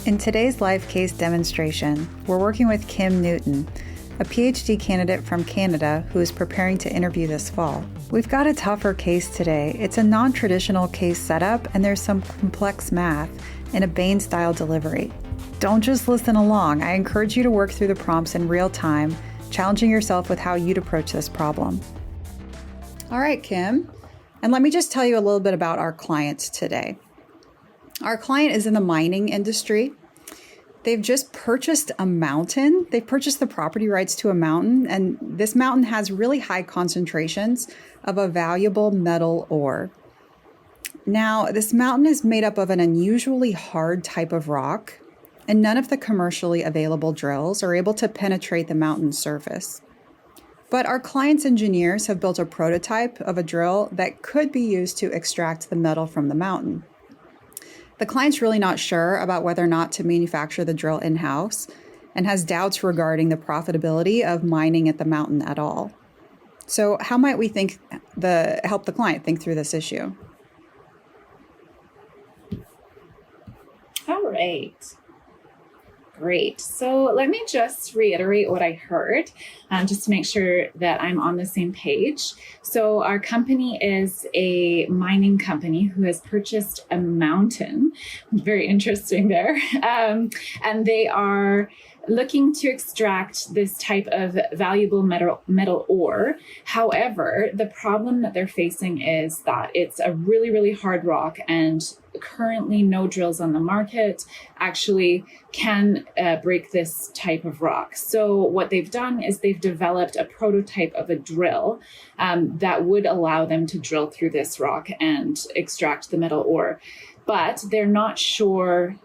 In today's live case demonstration, we're working with Kim Newton, a PhD candidate from Canada who is preparing to interview this fall. We've got a tougher case today. It's a non-traditional case setup, and there's some complex math in a Bain-style delivery. Don't just listen along. I encourage you to work through the prompts in real time, challenging yourself with how you'd approach this problem. All right, Kim, and let me just tell you a little bit about our clients today. Our client is in the mining industry. They've just purchased a mountain. They've purchased the property rights to a mountain, and this mountain has really high concentrations of a valuable metal ore. Now, this mountain is made up of an unusually hard type of rock, and none of the commercially available drills are able to penetrate the mountain's surface. But our client's engineers have built a prototype of a drill that could be used to extract the metal from the mountain. The client's really not sure about whether or not to manufacture the drill in-house and has doubts regarding the profitability of mining at the mountain at all. So how might we help the client think through this issue? All right. Great. So let me just reiterate what I heard, just to make sure that I'm on the same page. So our company is a mining company who has purchased a mountain. Very interesting there. And they are looking to extract this type of valuable metal ore. However, the problem that they're facing is that it's a really, really hard rock, and currently no drills on the market actually can break this type of rock. So what they've done is they've developed a prototype of a drill that would allow them to drill through this rock and extract the metal ore. But they're not sure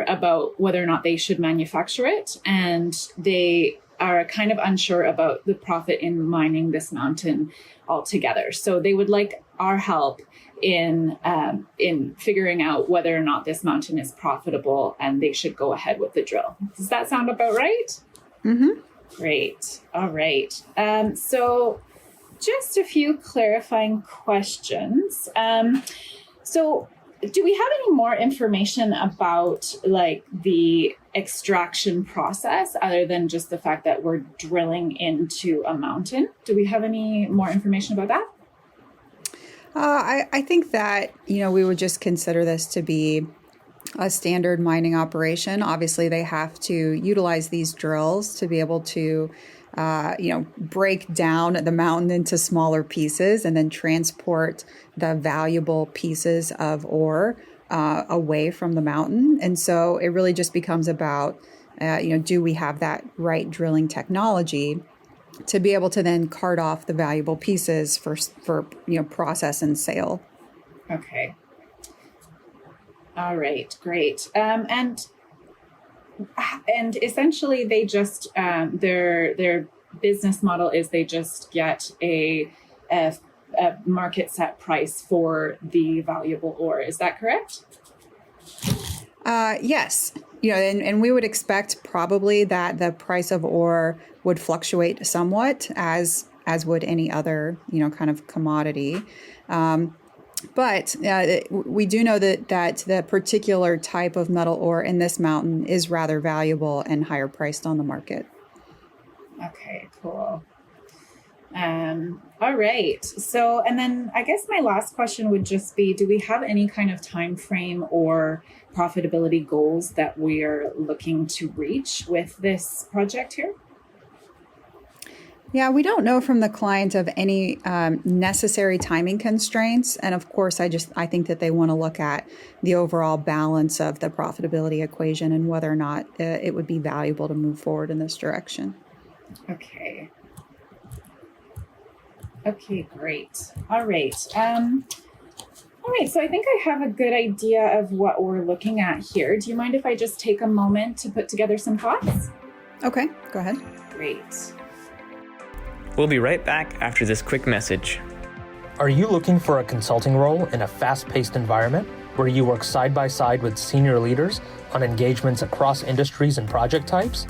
about whether or not they should manufacture it, and they are kind of unsure about the profit in mining this mountain altogether. So they would like our help in figuring out whether or not this mountain is profitable and they should go ahead with the drill. Does that sound about right? Mm-hmm. Great. All right. So just a few clarifying questions. So do we have any more information about the extraction process other than just the fact that we're drilling into a mountain? Do we have any more information about that? I think that, we would just consider this to be a standard mining operation. Obviously, they have to utilize these drills to be able to, break down the mountain into smaller pieces and then transport the valuable pieces of ore away from the mountain. And so it really just becomes about, do we have that right drilling technology to be able to then cart off the valuable pieces for process and sale. Okay. All right, great. And essentially they just, their business model is they just get a market set price for the valuable ore. Is that correct? Yes. And we would expect probably that the price of ore would fluctuate somewhat as would any other, kind of commodity. But we do know that the particular type of metal ore in this mountain is rather valuable and higher priced on the market. Okay, cool. All right. So, and then I guess my last question would just be, do we have any kind of time frame or profitability goals that we are looking to reach with this project here? Yeah, we don't know from the client of any necessary timing constraints. And of course, I think that they want to look at the overall balance of the profitability equation and whether or not it would be valuable to move forward in this direction. Okay. Okay, great. All right. So I think I have a good idea of what we're looking at here. Do you mind if I just take a moment to put together some thoughts? Okay, go ahead. Great. We'll be right back after this quick message. Are you looking for a consulting role in a fast-paced environment where you work side by side with senior leaders on engagements across industries and project types?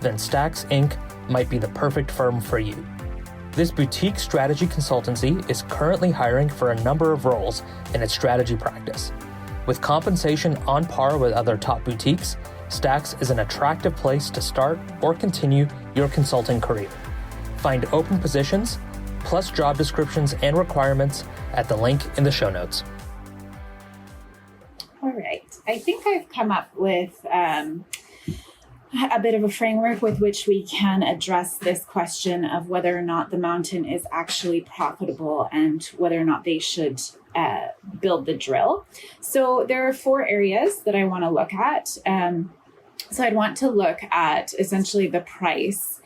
Then Stacks Inc. might be the perfect firm for you. This boutique strategy consultancy is currently hiring for a number of roles in its strategy practice. With compensation on par with other top boutiques, Stacks is an attractive place to start or continue your consulting career. Find open positions, plus job descriptions and requirements at the link in the show notes. All right. I think I've come up with a bit of a framework with which we can address this question of whether or not the mountain is actually profitable and whether or not they should build the drill. So there are 4 areas that I want to look at. So I'd want to look at essentially the price.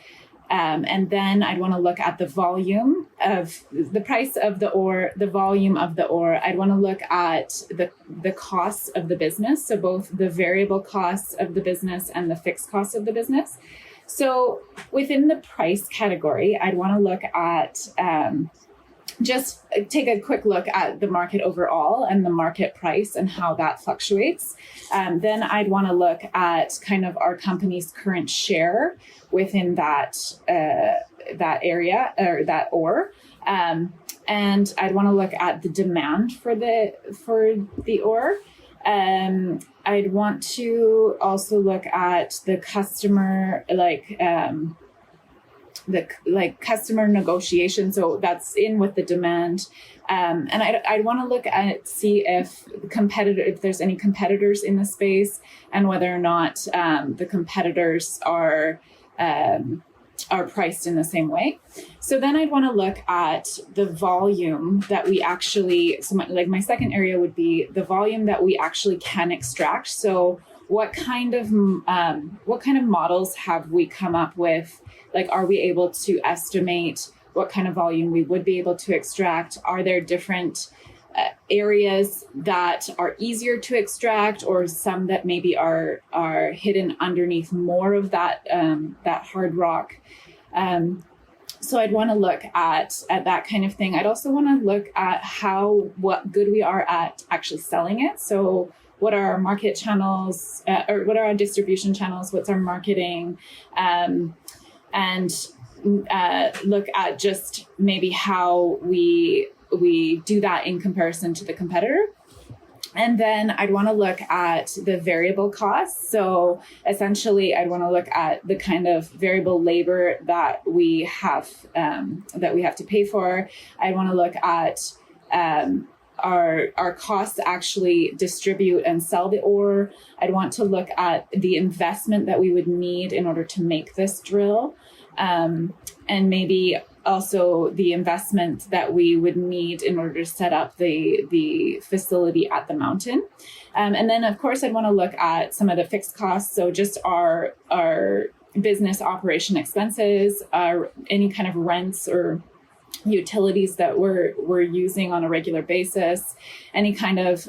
And then I'd want to look at the volume of the price of the ore, the volume of the ore. I'd want to look at the costs of the business. So both the variable costs of the business and the fixed costs of the business. So within the price category, I'd want to look at, just take a quick look at the market overall and the market price and how that fluctuates. Then I'd want to look at kind of our company's current share within that area or that ore. And I'd want to look at the demand for the ore. I'd want to also look at the customer, customer negotiation. So that's in with the demand. And I'd want to look at, see if there's any competitors in the space and whether or not the competitors are priced in the same way. So then I'd want to look at the volume that we actually, my second area would be the volume that we actually can extract. So what kind of models have we come up with? Like, are we able to estimate what kind of volume we would be able to extract? Are there different areas that are easier to extract, or some that maybe are hidden underneath more of that hard rock? So I'd want to look at that kind of thing. I'd also want to look at what good we are at actually selling it. So what are our market channels, or what are our distribution channels? What's our marketing? And look at just maybe how we do that in comparison to the competitor. And then I'd want to look at the variable costs. So essentially, I'd want to look at the kind of variable labor that we have to pay for. I'd want to look at our costs to actually distribute and sell the ore. I'd want to look at the investment that we would need in order to make this drill. And maybe also the investment that we would need in order to set up the facility at the mountain. And then, of course, I'd want to look at some of the fixed costs. So just our business operation expenses, any kind of rents or utilities that we're using on a regular basis, any kind of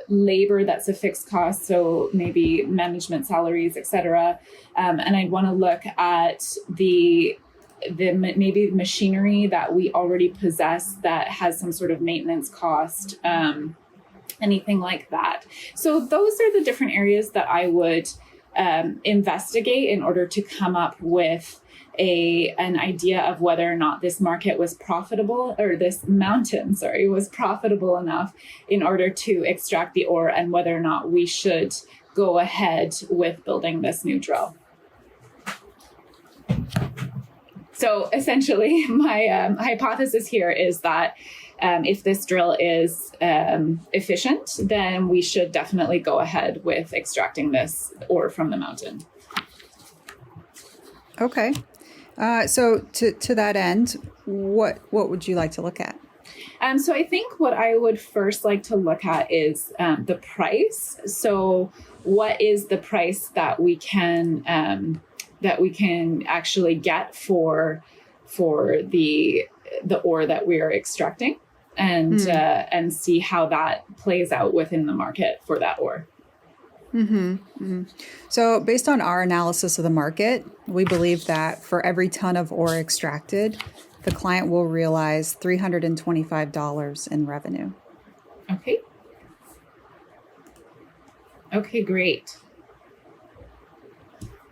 labor that's a fixed cost, so maybe management salaries, etc. And I'd want to look at the maybe machinery that we already possess that has some sort of maintenance cost, anything like that. So those are the different areas that I would investigate in order to come up with an idea of whether or not this market was profitable, or this mountain, was profitable enough in order to extract the ore, and whether or not we should go ahead with building this new drill. So essentially, my hypothesis here is that if this drill is efficient, then we should definitely go ahead with extracting this ore from the mountain. Okay. So to that end, what would you like to look at? So I think what I would first like to look at is the price. So what is the price that we can actually get for the ore that we are extracting, and see how that plays out within the market for that ore. Mm-hmm. Mm-hmm. So based on our analysis of the market, we believe that for every ton of ore extracted, the client will realize $325 in revenue. Okay. Okay, great.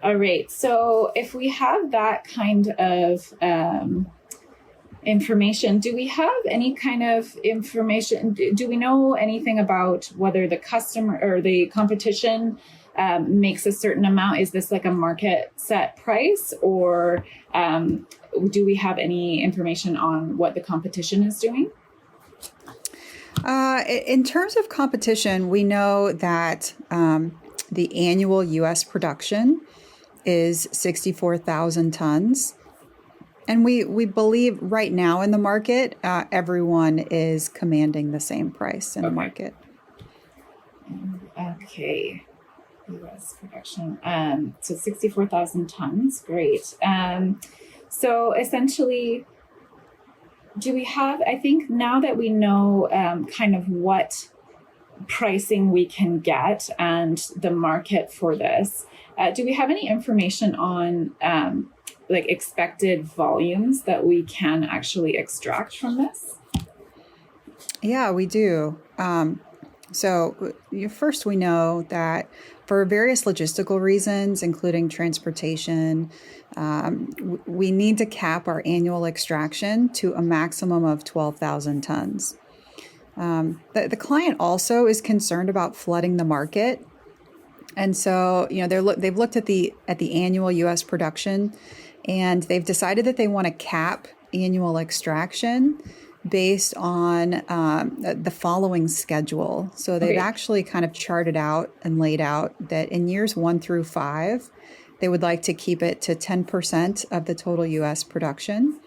All right. So if we have that kind of information. Do we have any kind of information? Do we know anything about whether the customer or the competition makes a certain amount? Is this like a market set price, or do we have any information on what the competition is doing? In terms of competition, we know that the annual U.S. production is 64,000 tons. And we believe right now in the market, everyone is commanding the same price in the market. Okay. U.S. production. So 64,000 tons. Great. So essentially, do we have, I think now that we know kind of what pricing we can get and the market for this, do we have any information on like expected volumes that we can actually extract from this? Yeah, we do. So first, we know that for various logistical reasons, including transportation, we need to cap our annual extraction to a maximum of 12,000 tons. The client also is concerned about flooding the market. And so, they've looked at the annual U.S. production, and they've decided that they want to cap annual extraction based on the following schedule. So they've actually kind of charted out and laid out that in years 1 through 5, they would like to keep it to 10% of the total U.S. production.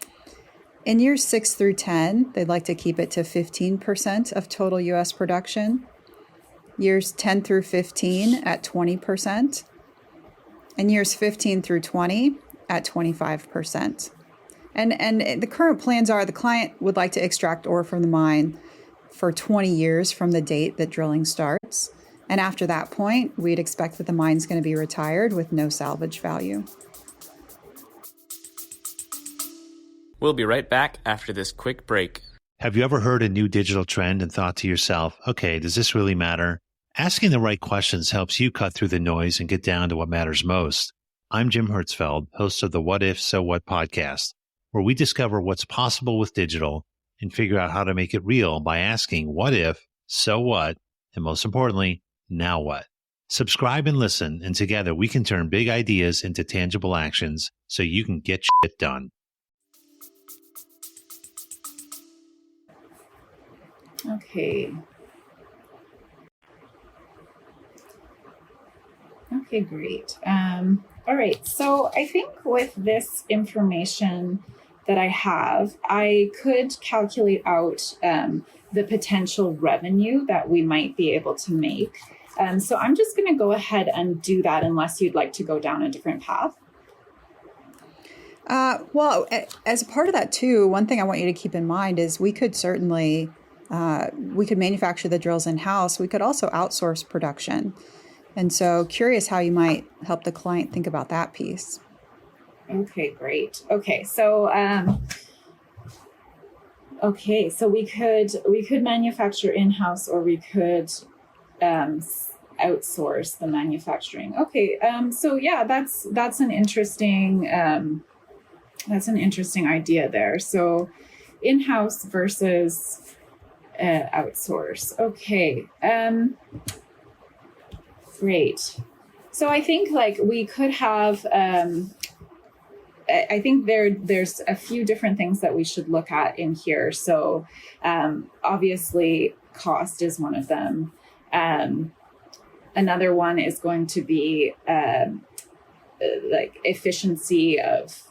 In years 6 through 10, they'd like to keep it to 15% of total U.S. production. Years 10 through 15 at 20%. And years 15 through 20 at 25%. And the current plans are the client would like to extract ore from the mine for 20 years from the date that drilling starts. And after that point, we'd expect that the mine's going to be retired with no salvage value. We'll be right back after this quick break. Have you ever heard a new digital trend and thought to yourself, okay, does this really matter? Asking the right questions helps you cut through the noise and get down to what matters most. I'm Jim Hertzfeld, host of the What If, So What podcast, where we discover what's possible with digital and figure out how to make it real by asking what if, so what, and most importantly, now what? Subscribe and listen, and together we can turn big ideas into tangible actions so you can get shit done. Okay. Okay, great. All right. So I think with this information that I have, I could calculate out the potential revenue that we might be able to make. So I'm just going to go ahead and do that unless you'd like to go down a different path. Well, as a part of that too, one thing I want you to keep in mind is we could certainly, we could manufacture the drills in-house. We could also outsource production. And so curious how you might help the client think about that piece. Okay, great. Okay, so we could manufacture in-house, or we could outsource the manufacturing. Okay, so yeah, that's an interesting idea there. So in-house versus outsource. Okay. Great. So I think we could have, I think there's a few different things that we should look at in here. So obviously cost is one of them. Another one is going to be efficiency of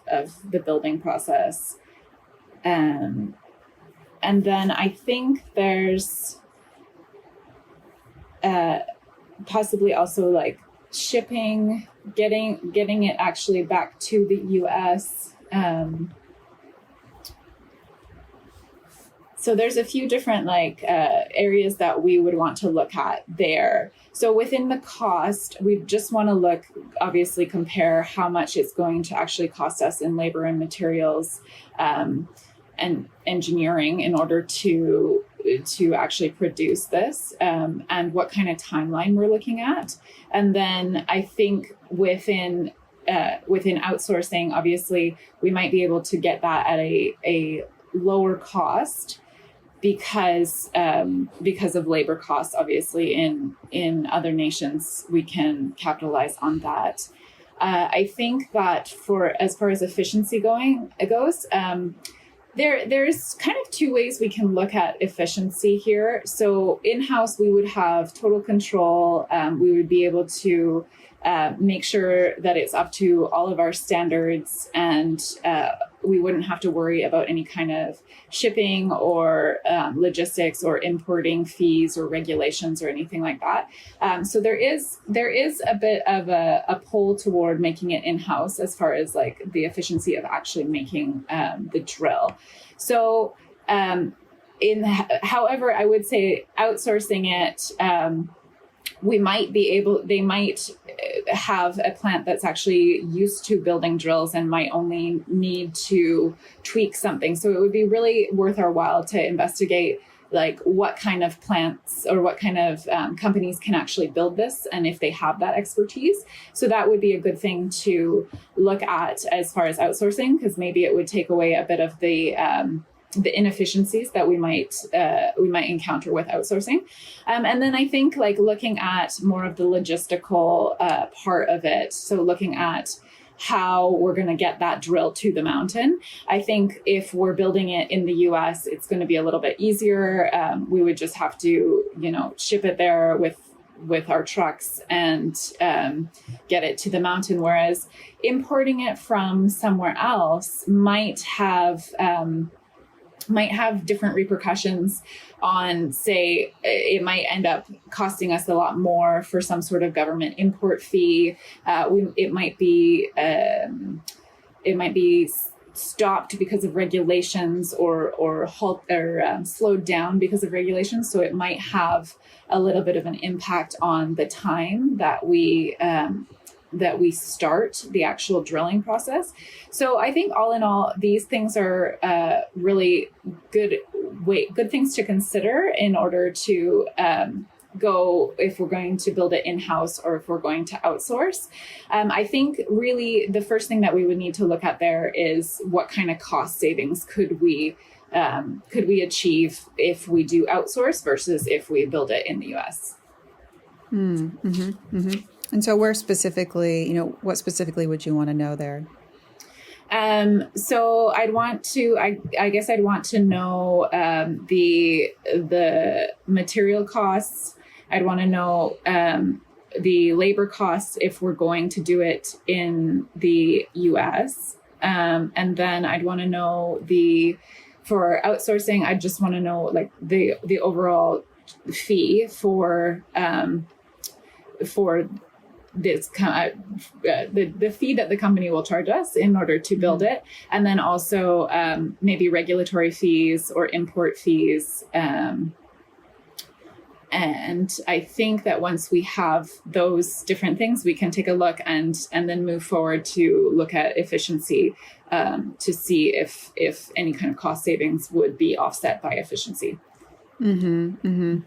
the building process. And then I think there's possibly also shipping, getting it actually back to the US. So there's a few different areas that we would want to look at there. So within the cost, we just want to obviously compare how much it's going to actually cost us in labor and materials and engineering in order to actually produce this, and what kind of timeline we're looking at. And then I think within outsourcing, obviously we might be able to get that at a lower cost because of labor costs. Obviously, in other nations, we can capitalize on that. I think that as far as efficiency goes, there's kind of two ways we can look at efficiency here. So in-house, we would have total control. We would be able to make sure that it's up to all of our standards, and we wouldn't have to worry about any kind of shipping or logistics or importing fees or regulations or anything like that. So there is a bit of a pull toward making it in-house as far as like the efficiency of actually making the drill. So however, I would say outsourcing it, they might have a plant that's actually used to building drills and might only need to tweak something. So it would be really worth our while to investigate like what kind of plants or what kind of companies can actually build this, and if they have that expertise. So that would be a good thing to look at as far as outsourcing, because maybe it would take away a bit of the inefficiencies that we might encounter with outsourcing. And then I think like looking at more of the logistical part of it. So looking at how we're going to get that drill to the mountain. I think if we're building it in the US, it's going to be a little bit easier. We would just have to, ship it there with our trucks and get it to the mountain. Whereas importing it from somewhere else might have different repercussions on, say, it might end up costing us a lot more for some sort of government import fee. It might be stopped because of regulations or slowed down because of regulations. So it might have a little bit of an impact on the time that we start the actual drilling process. So I think all in all, these things are really good things to consider in order to go if we're going to build it in-house or if we're going to outsource. I think really the first thing that we would need to look at there is what kind of cost savings could we achieve if we do outsource versus if we build it in the US. Mm-hmm, mm-hmm. And so where specifically, what specifically would you want to know there? So I guess I'd want to know the material costs. I'd want to know the labor costs if we're going to do it in the US. And then I'd want to know for outsourcing, I just want to know like the overall fee for this the fee that the company will charge us in order to build it, and then also maybe regulatory fees or import fees. And I think that once we have those different things, we can take a look and then move forward to look at efficiency to see if any kind of cost savings would be offset by efficiency. Mm-hmm, mm-hmm.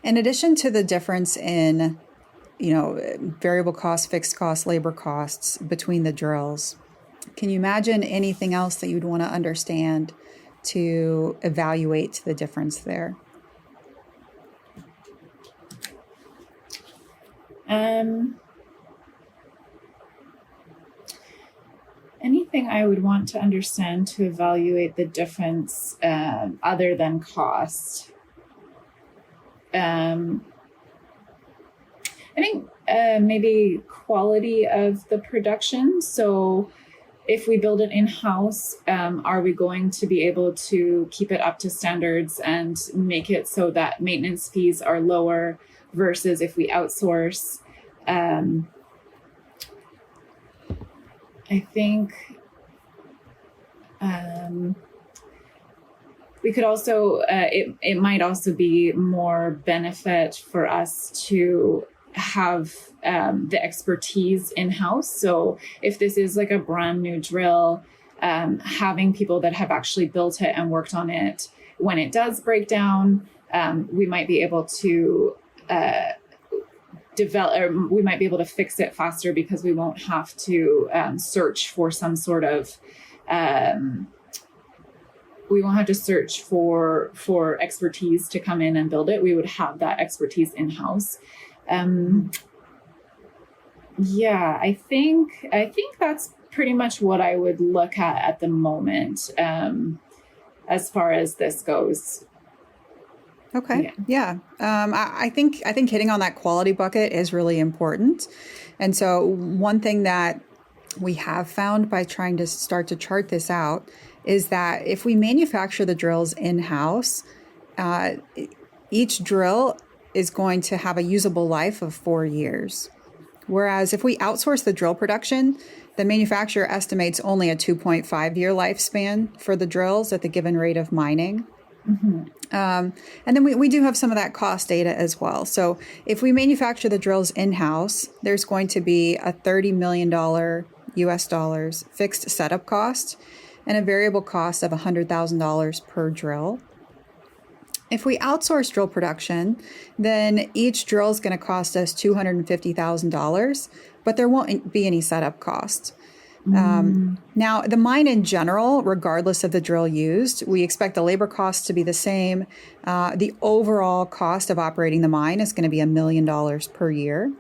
In addition to the difference in variable costs, fixed costs, labor costs between the drills, can you imagine anything else that you'd want to understand to evaluate the difference there? Anything I would want to understand to evaluate the difference other than cost? I think maybe quality of the production. So if we build it in-house, are we going to be able to keep it up to standards and make it so that maintenance fees are lower versus if we outsource? I think we could also, it might also be more benefit for us to have the expertise in-house. So if this is like a brand new drill, having people that have actually built it and worked on it, when it does break down, we might be able to we might be able to fix it faster because we won't have to search for some sort of have to search for expertise to come in and build it. We would have that expertise in-house. Yeah, I think that's pretty much what I would look at the moment, as far as this goes. Okay. Yeah. I think hitting on that quality bucket is really important. And so one thing that we have found by trying to start to chart this out is that if we manufacture the drills in-house, each drill is going to have a usable life of 4 years. Whereas if we outsource the drill production, the manufacturer estimates only a 2.5-year lifespan for the drills at the given rate of mining. And then we do have some of that cost data as well. So if we manufacture the drills in-house, there's going to be a $30 million US dollars fixed setup cost and a variable cost of $100,000 per drill. If we outsource drill production, then each drill is going to cost us $250,000, but there won't be any setup cost. Now, the mine in general, regardless of the drill used, we expect the labor costs to be the same. The overall cost of operating the mine is going to be $1 million per year.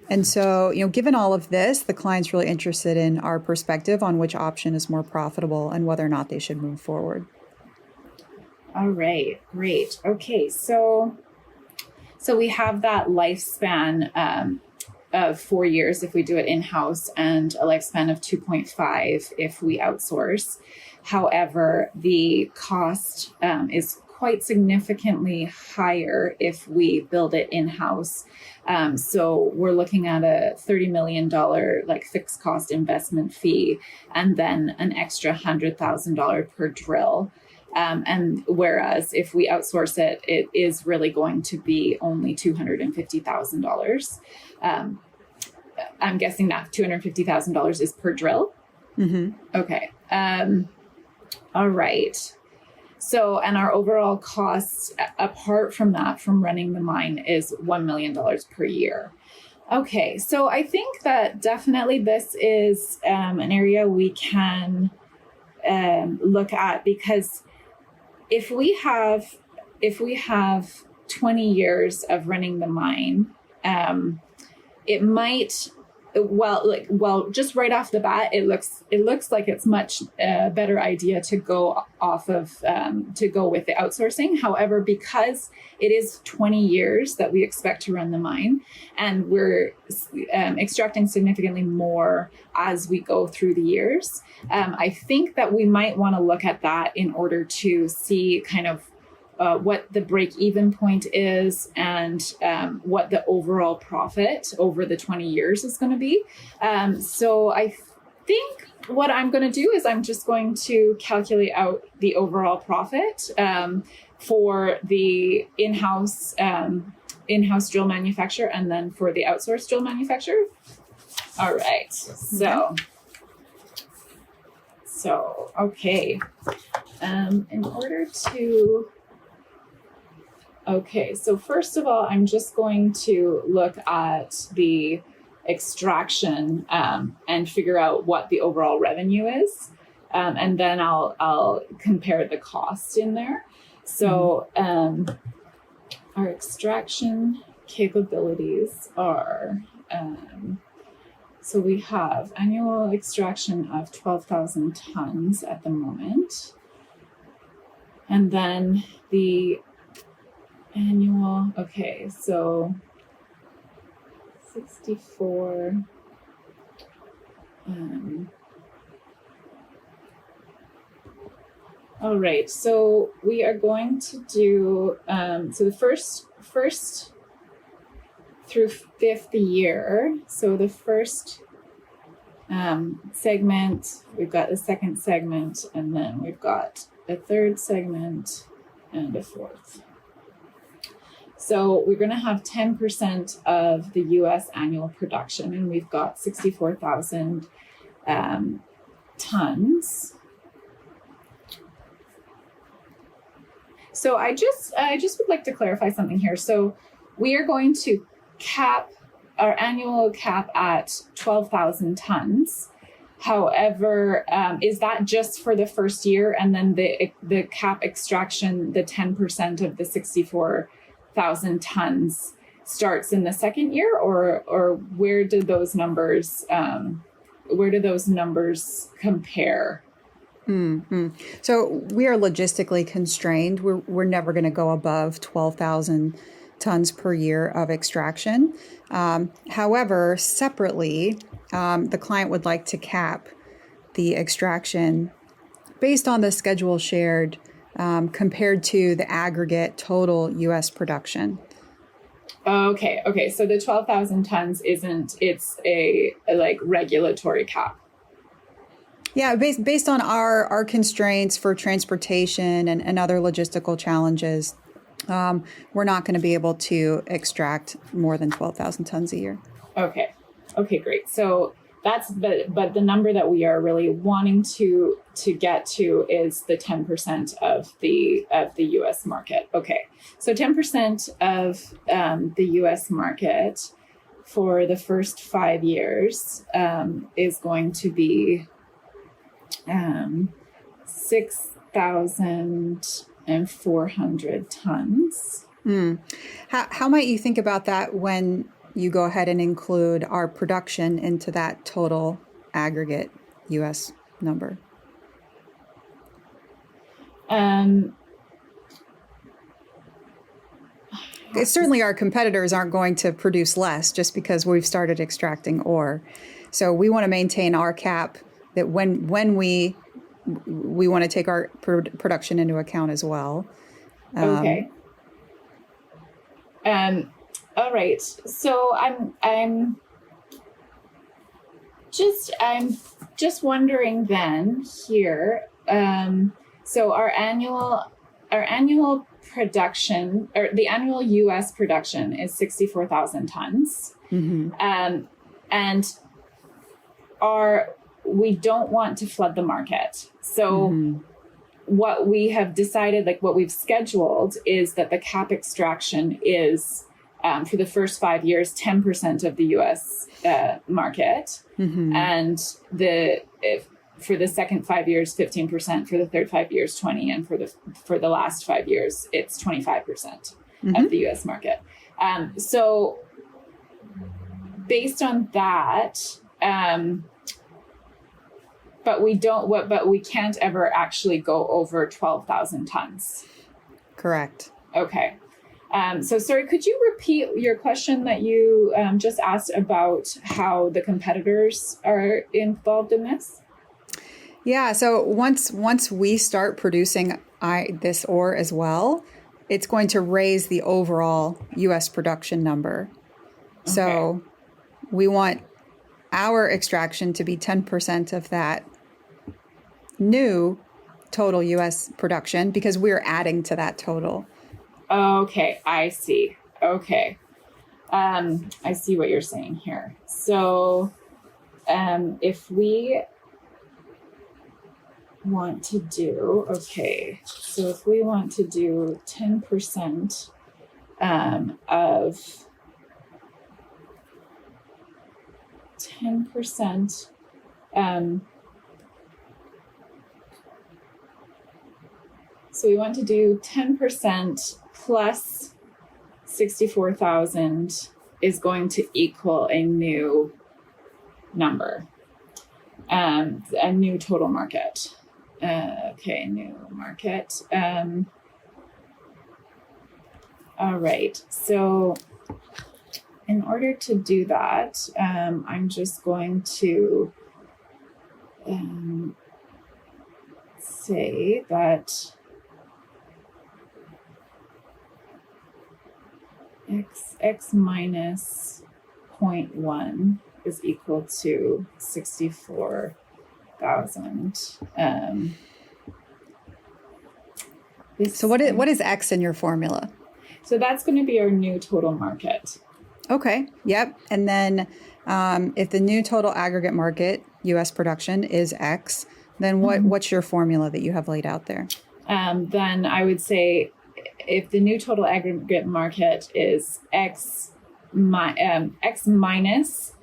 And so, given all of this, the client's really interested in our perspective on which option is more profitable and whether or not they should move forward. All right, great. Okay, so we have that lifespan of 4 years if we do it in-house and a lifespan of 2.5 if we outsource. However, the cost is quite significantly higher if we build it in-house. So we're looking at a $30 million fixed cost investment fee and then an extra $100,000 per drill. And whereas if we outsource it, it is really going to be only $250,000. I'm guessing that $250,000 is per drill. Okay. All right. So, and our overall costs, apart from that, from running the mine, is $1 million per year. Okay. So I think that definitely this is an area we can look at, because if we have 20 years of running the mine, it might, just right off the bat, it looks like it's much better idea to go with the outsourcing. However, because it is 20 years that we expect to run the mine, and we're extracting significantly more as we go through the years, I think that we might want to look at that in order to see kind of what the break-even point is and what the overall profit over the 20 years is going to be. So I think what I'm going to do is I'm just going to calculate out the overall profit for the in-house drill manufacturer and then for the outsourced drill manufacturer. All right. So okay. In order to... Okay, so first of all, I'm just going to look at the extraction and figure out what the overall revenue is. And then I'll compare the cost in there. So our extraction capabilities are, so we have annual extraction of 12,000 tons at the moment. And then the annual, okay, so 64, all right, so we are going to do, so the first through fifth year, so the first segment, we've got the second segment, and then we've got a third segment and a fourth. So we're going to have 10% of the U.S. annual production, and we've got 64,000 tons. So I just would like to clarify something here. So we are going to cap our annual cap at 12,000 tons. However, is that just for the first year, and then the cap extraction, the 10% of the 64,000 tons starts in the second year, or where do those numbers compare? Mm-hmm. So we are logistically constrained. We're never going to go above 12,000 tons per year of extraction. However, separately, the client would like to cap the extraction based on the schedule shared compared to the aggregate total U.S. production. Okay. So the 12,000 tons it's a like regulatory cap. Yeah, based on our constraints for transportation and other logistical challenges, we're not going to be able to extract more than 12,000 tons a year. Okay, great. So that's but the number that we are really wanting to get to is the 10% of the U.S. market. Okay, so 10% of the U.S. market for the first 5 years is going to be 6,400 tons. How might you think about that when you go ahead and include our production into that total aggregate U.S. number? Certainly our competitors aren't going to produce less just because we've started extracting ore. So we want to maintain our cap that when we want to take our production into account as well. Okay. All right. So I'm just wondering then here. So our annual production, or the annual U.S. production, is 64,000 tons. Mm-hmm. And we don't want to flood the market. So what we have decided, like what we've scheduled, is that the cap extraction is for the first 5 years, 10% of the U.S. Market. Mm-hmm. And for the second 5 years, 15%, for the third 5 years, 20%, and for the last 5 years, it's 25% of the U.S. market. So based on that, but we can't ever actually go over 12,000 tons. Correct. Okay. So sorry, could you repeat your question that you just asked about how the competitors are involved in this? Yeah. So once we start producing this ore as well, it's going to raise the overall U.S. production number. Okay. So we want our extraction to be 10% of that new total U.S. production because we're adding to that total. Okay, I see. Okay. I see what you're saying here. So if we want to do 10% of 10%, so we want to do 10% plus 64,000 is going to equal a new number, a new total market. New market. All right. So in order to do that, I'm just going to say that x minus 0.1 is equal to 64,000. So what is X in your formula? So that's going to be our new total market. Okay. Yep. And then if the new total aggregate market U.S. production is X, then what's your formula that you have laid out there? Then I would say if the new total aggregate market is X minus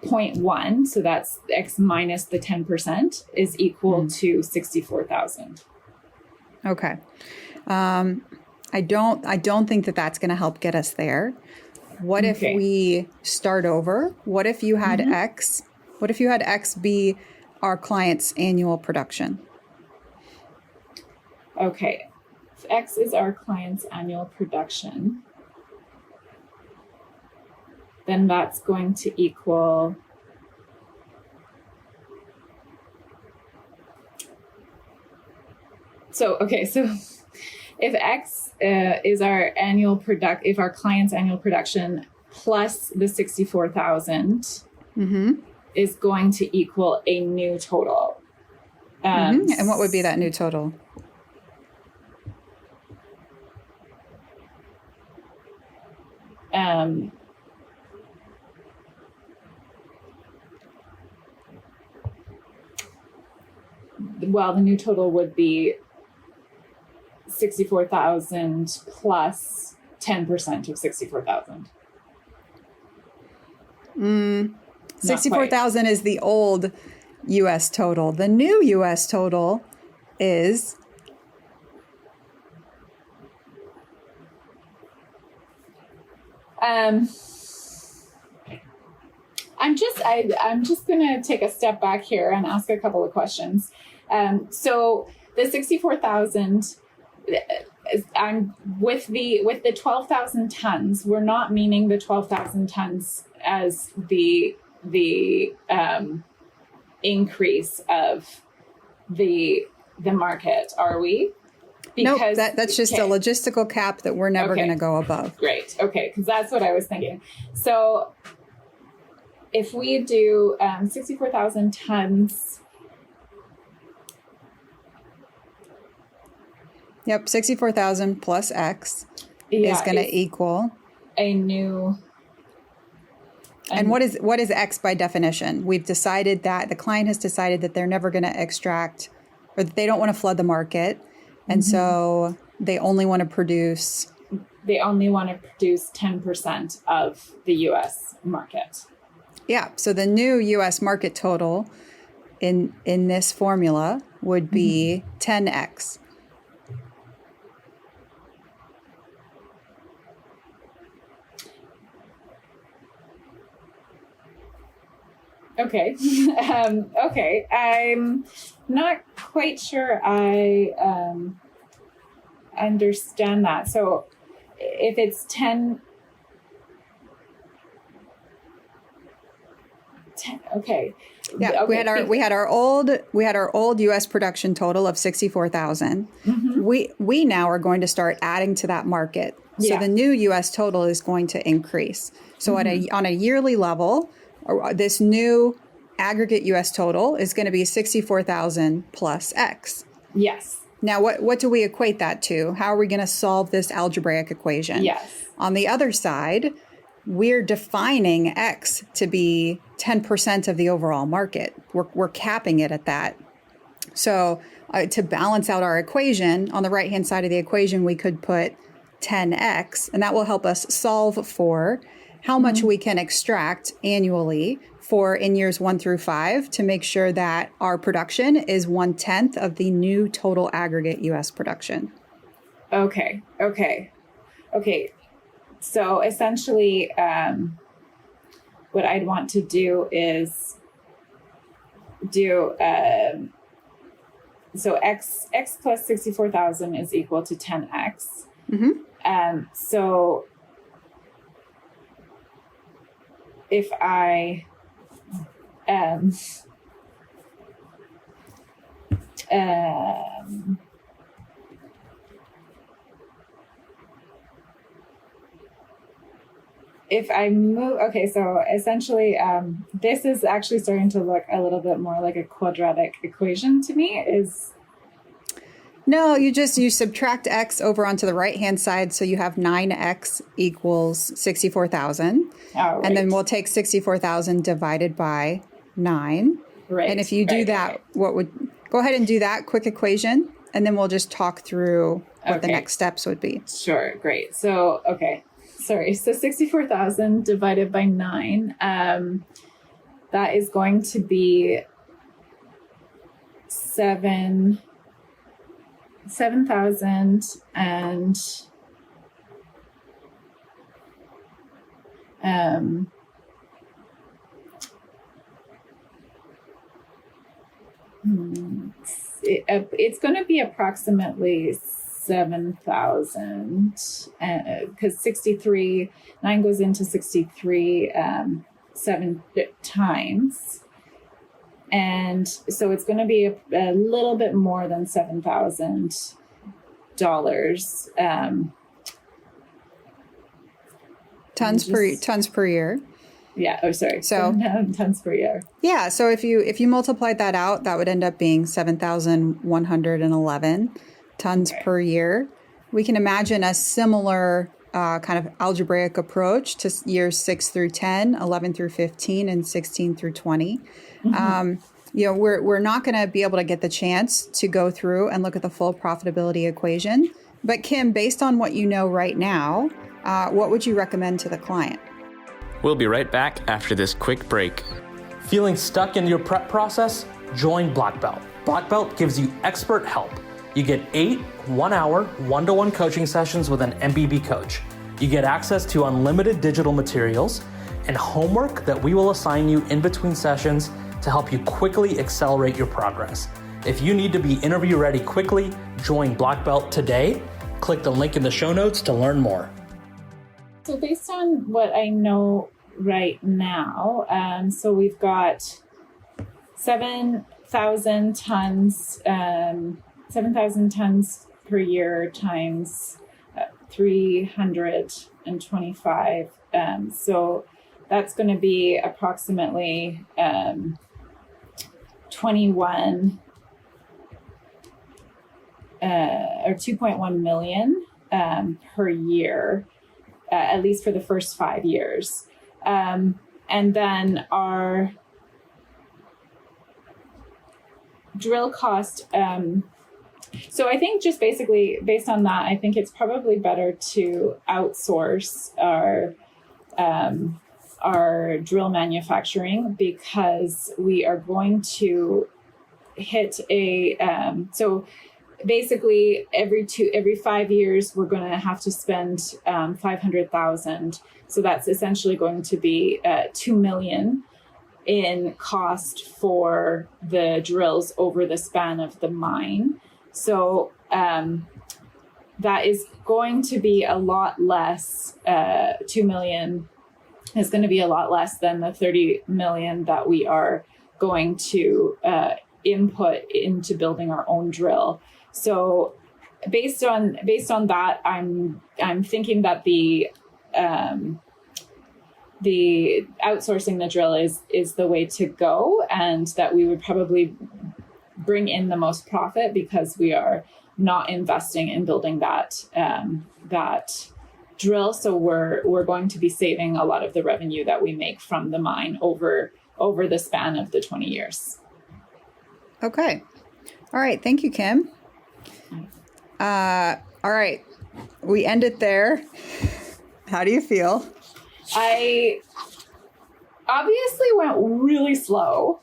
0.1, so that's X minus the 10%, is equal to 64,000. Okay. I don't think that that's going to help get us there. What if we start over? What if you had X? What if you had X be our client's annual production? Okay. If X is our client's annual production, then that's going to equal so if X is our annual if our client's annual production plus the 64,000 is going to equal a new total. And what would be that new total? Well, the new total would be 64,000 plus 10% of 64,000. 64,000 is the old U.S. total. The new U.S. total is I'm just going to take a step back here and ask a couple of questions. So the 64,000, I'm with the 12,000 tons. We're not meaning the 12,000 tons as the increase of the market, are we? Because that's just a logistical cap that we're never going to go above. Great. Okay, because that's what I was thinking. So if we do 64,000 tons. Yep, 64,000 plus X is going to equal a new. And what is X by definition? We've decided that the client has decided that they're never going to extract, or that they don't want to flood the market, and so they only want to produce. They only want to produce 10% of the U.S. market. Yeah. So the new U.S. market total in this formula would be 10X. Okay. Okay. I'm not quite sure I understand that. So if it's 10, okay. Yeah, okay. we had our old U.S. production total of 64,000. We now are going to start adding to that market. So the new U.S. total is going to increase. So on a yearly level, this new aggregate U.S. total is going to be 64,000 plus X. Yes. Now, what do we equate that to? How are we going to solve this algebraic equation? Yes. On the other side, we're defining X to be 10% of the overall market. We're capping it at that. So to balance out our equation, on the right-hand side of the equation, we could put 10X, and that will help us solve for how much we can extract annually for in years 1 through 5 to make sure that our production is 1/10 of the new total aggregate U.S. production. Okay. So essentially, what I'd want to do is so X plus 64,000 is equal to 10X. So if I if I move, okay, so essentially, this is actually starting to look a little bit more like a quadratic equation to me. No, you subtract X over onto the right-hand side, so you have 9X equals 64,000. Right. And then we'll take 64,000 divided by 9. Right. And if you do that, go ahead and do that quick equation, and then we'll just talk through what the next steps would be. Sure, great. So, so 64,000 divided by 9. that is going to be 7,000 and it's going to be approximately 7,000 because 63, 9 goes into 63 7 times. And so it's going to be a little bit more than $7,000. Tons per year. Yeah. Oh, sorry. So tons per year. Yeah. So if you multiplied that out, that would end up being 7,111 tons per year. We can imagine a similar kind of algebraic approach to years 6 through 10, 11 through 15, and 16 through 20. We're not going to be able to get the chance to go through and look at the full profitability equation. But Kim, based on what you know right now, what would you recommend to the client? We'll be right back after this quick break. Feeling stuck in your prep process? Join Black Belt. Black Belt gives you expert help. You get 8 one-hour, one-to-one coaching sessions with an MBB coach. You get access to unlimited digital materials and homework that we will assign you in between sessions to help you quickly accelerate your progress. If you need to be interview ready quickly, join Black Belt today. Click the link in the show notes to learn more. So based on what I know right now, so we've got 7,000 tons, 7,000 tons per year times 325. So that's going to be approximately 21 or 2.1 million per year. At least for the first 5 years. And then our drill cost. So I think just basically based on that, I think it's probably better to outsource our drill manufacturing because we are going to hit so basically every 5 years we're going to have to spend 500,000. So that's essentially going to be 2 million in cost for the drills over the span of the mine. So that is going to be a lot less. 2 million is going to be a lot less than the 30 million that we are going to input into building our own drill. So based on that, I'm thinking that the outsourcing the drill is the way to go, and that we would probably bring in the most profit because we are not investing in building that drill. So we're going to be saving a lot of the revenue that we make from the mine over the span of the 20 years. Okay. All right. Thank you, Kim. All right. We end it there. How do you feel? I obviously went really slow.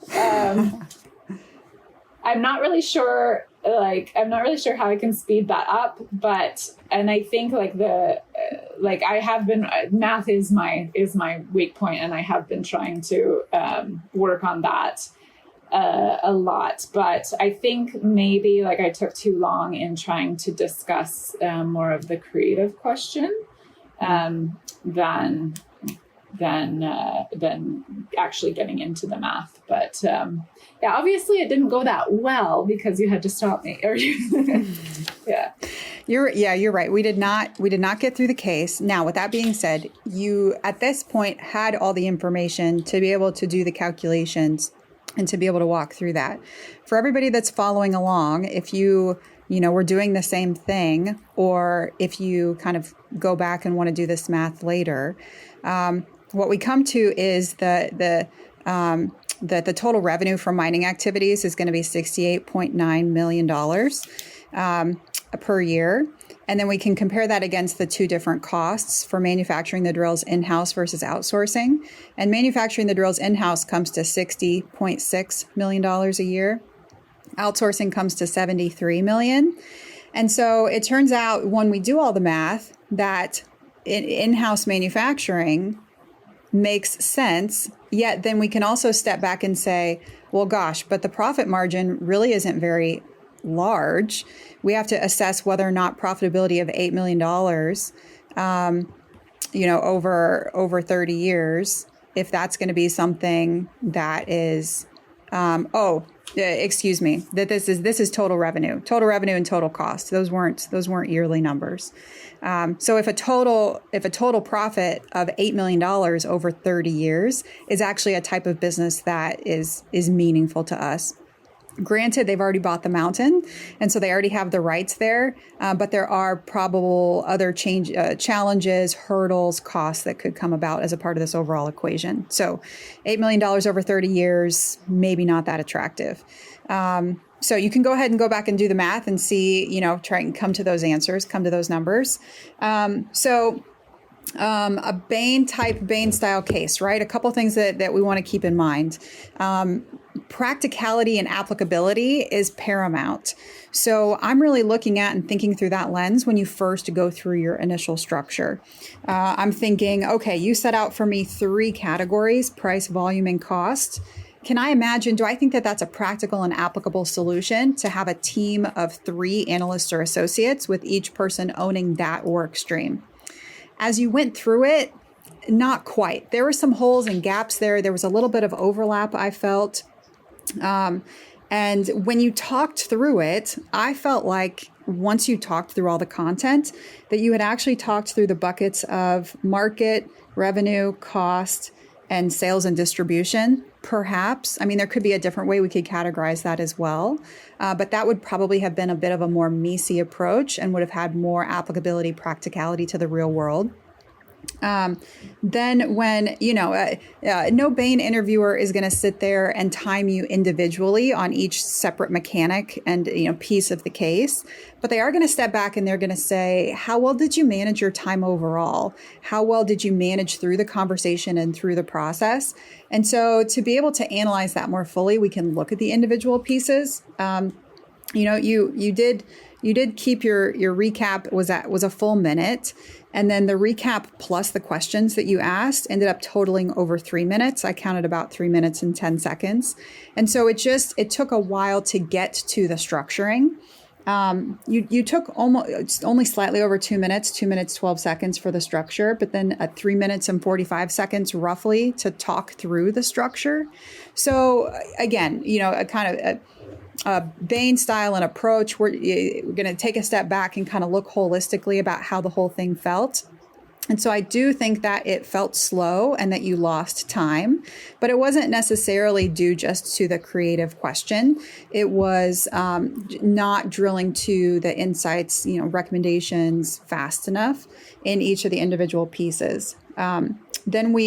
I'm not really sure how I can speed that up, and I think I have been, math is my weak point, and I have been trying to work on that a lot, but I think maybe I took too long in trying to discuss more of the creative question than actually getting into the math. But obviously it didn't go that well because you had to stop me. Yeah. You're right. We did not get through the case. Now, with that being said, you at this point had all the information to be able to do the calculations and to be able to walk through that. For everybody that's following along, if you we're doing the same thing, or if you kind of go back and want to do this math later, what we come to is the total revenue from mining activities is going to be $68.9 million per year. And then we can compare that against the two different costs for manufacturing the drills in-house versus outsourcing. And manufacturing the drills in-house comes to $60.6 million a year. Outsourcing comes to $73 million. And so it turns out when we do all the math that in-house manufacturing makes sense, yet then we can also step back and say, well, gosh, but the profit margin really isn't very large. We have to assess whether or not profitability of $8 million, over 30 years, if that's going to be something that is, that this is total revenue and total cost. Those weren't yearly numbers. So if a total profit of $8 million over 30 years is actually a type of business that is meaningful to us. Granted, they've already bought the mountain, and so they already have the rights there, but there are probable other challenges, hurdles, costs that could come about as a part of this overall equation. So $8 million over 30 years, maybe not that attractive. So you can go ahead and go back and do the math and see, try and come to those answers, come to those numbers. A Bain-style case, right? A couple things that we want to keep in mind. Practicality and applicability is paramount. So I'm really looking at and thinking through that lens when you first go through your initial structure. I'm thinking, okay, you set out for me 3 categories: price, volume, and cost. Do I think that that's a practical and applicable solution to have a team of 3 analysts or associates with each person owning that work stream? As you went through it, not quite. There were some holes and gaps there. There was a little bit of overlap, I felt. And when you talked through it, I felt like once you talked through all the content, that you had actually talked through the buckets of market, revenue, cost, and sales and distribution, perhaps. I mean, there could be a different way we could categorize that as well. But that would probably have been a bit of a more MECE approach and would have had more applicability, practicality to the real world. Then when, no Bain interviewer is going to sit there and time you individually on each separate mechanic and, piece of the case, but they are going to step back and they're going to say, how well did you manage your time overall? How well did you manage through the conversation and through the process? And so to be able to analyze that more fully, we can look at the individual pieces. You did keep your recap was a full minute. And then the recap plus the questions that you asked ended up totaling over 3 minutes. I counted about 3 minutes and 10 seconds. And so it took a while to get to the structuring. You took only slightly over 2 minutes, 2 minutes, 12 seconds for the structure, but then 3 minutes and 45 seconds roughly to talk through the structure. So again, a kind of Bain style and approach, we're going to take a step back and kind of look holistically about how the whole thing felt. And so I do think that it felt slow and that you lost time, but it wasn't necessarily due just to the creative question. It was not drilling to the insights, recommendations fast enough in each of the individual pieces. Then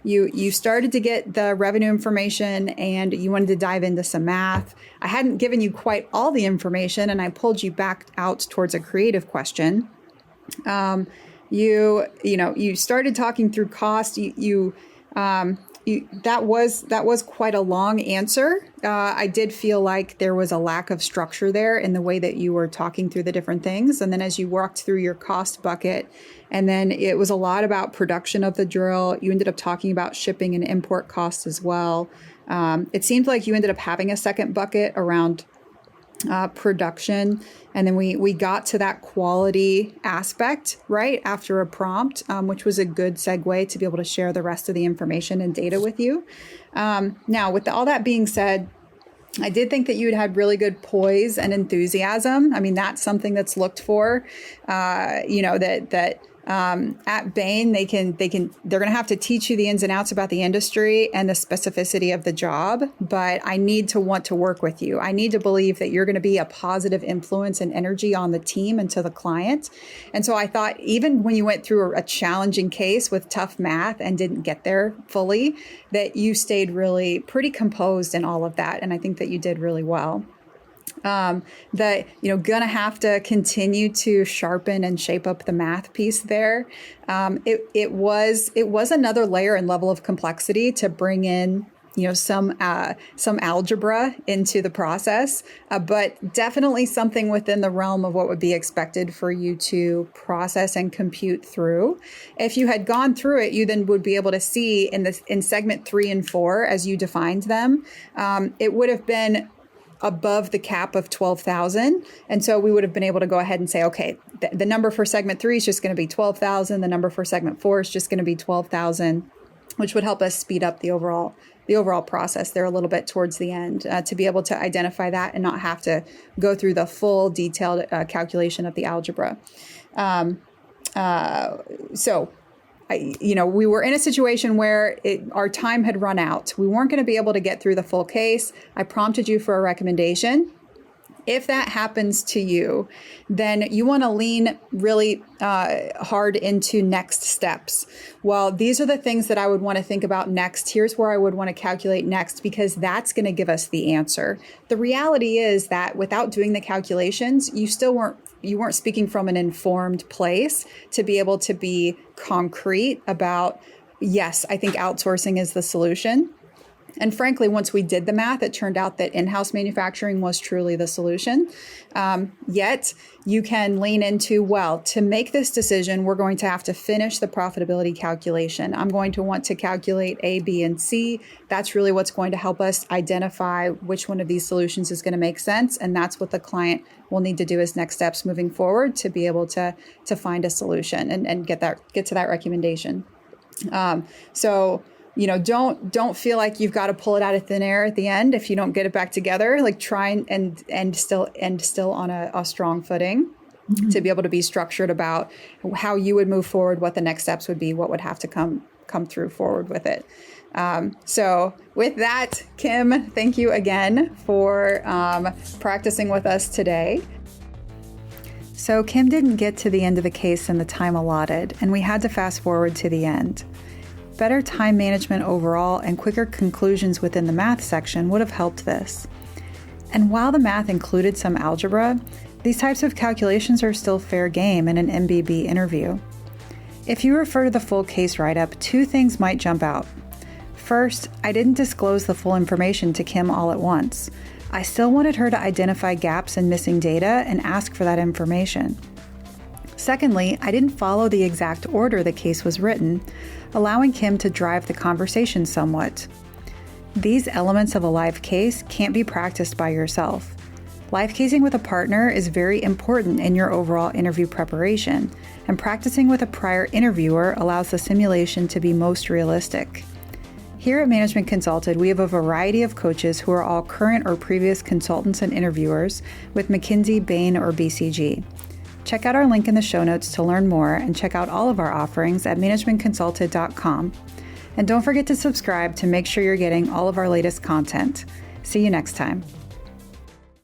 you started to get the revenue information and you wanted to dive into some math. I hadn't given you quite all the information and I pulled you back out towards a creative question. You started talking through cost. That was quite a long answer. I did feel like there was a lack of structure there in the way that you were talking through the different things. And then as you walked through your cost bucket, and then it was a lot about production of the drill. You ended up talking about shipping and import costs as well. It seemed like you ended up having a second bucket around production. And then we got to that quality aspect right after a prompt, which was a good segue to be able to share the rest of the information and data with you. Now, with all that being said, I did think that you had really good poise and enthusiasm. I mean, that's something that's looked for, at Bain, they're going to have to teach you the ins and outs about the industry and the specificity of the job, but I need to want to work with you. I need to believe that you're going to be a positive influence and energy on the team and to the client. And so I thought even when you went through a challenging case with tough math and didn't get there fully, that you stayed really pretty composed in all of that. And I think that you did really well. That, gonna have to continue to sharpen and shape up the math piece there. It was another layer and level of complexity to bring in, some algebra into the process, but definitely something within the realm of what would be expected for you to process and compute through. If you had gone through it, you then would be able to see in segment 3 and 4, as you defined them, it would have been above the cap of 12,000. And so we would have been able to go ahead and say, okay, the number for segment 3 is just going to be 12,000. The number for segment 4 is just going to be 12,000, which would help us speed up the overall process there a little bit towards the end, to be able to identify that and not have to go through the full detailed calculation of the algebra. We were in a situation where our time had run out. We weren't going to be able to get through the full case. I prompted you for a recommendation. If that happens to you, then you want to lean really hard into next steps. Well, these are the things that I would want to think about next. Here's where I would want to calculate next, because that's going to give us the answer. The reality is that without doing the calculations, you weren't speaking from an informed place to be able to be concrete about, yes, I think outsourcing is the solution. And frankly, once we did the math, it turned out that in-house manufacturing was truly the solution. Yet you can lean into, well, to make this decision, we're going to have to finish the profitability calculation. I'm going to want to calculate A, B, and C. That's really what's going to help us identify which one of these solutions is going to make sense. And that's what the client will need to do as next steps moving forward to be able to find a solution and get to that recommendation. Don't feel like you've got to pull it out of thin air at the end if you don't get it back together. Like, try and still on a strong footing, mm-hmm. to be able to be structured about how you would move forward, what the next steps would be, what would have to come through forward with it. So with that, Kim, thank you again for practicing with us today. So Kim didn't get to the end of the case in the time allotted, and we had to fast forward to the end. Better time management overall and quicker conclusions within the math section would have helped this. And while the math included some algebra, these types of calculations are still fair game in an MBB interview. If you refer to the full case write-up, 2 things might jump out. First, I didn't disclose the full information to Kim all at once. I still wanted her to identify gaps and missing data and ask for that information. Secondly, I didn't follow the exact order the case was written, allowing Kim to drive the conversation somewhat. These elements of a live case can't be practiced by yourself. Live casing with a partner is very important in your overall interview preparation, and practicing with a prior interviewer allows the simulation to be most realistic. Here at Management Consulted, we have a variety of coaches who are all current or previous consultants and interviewers with McKinsey, Bain, or BCG. Check out our link in the show notes to learn more, and check out all of our offerings at managementconsulted.com. And don't forget to subscribe to make sure you're getting all of our latest content. See you next time.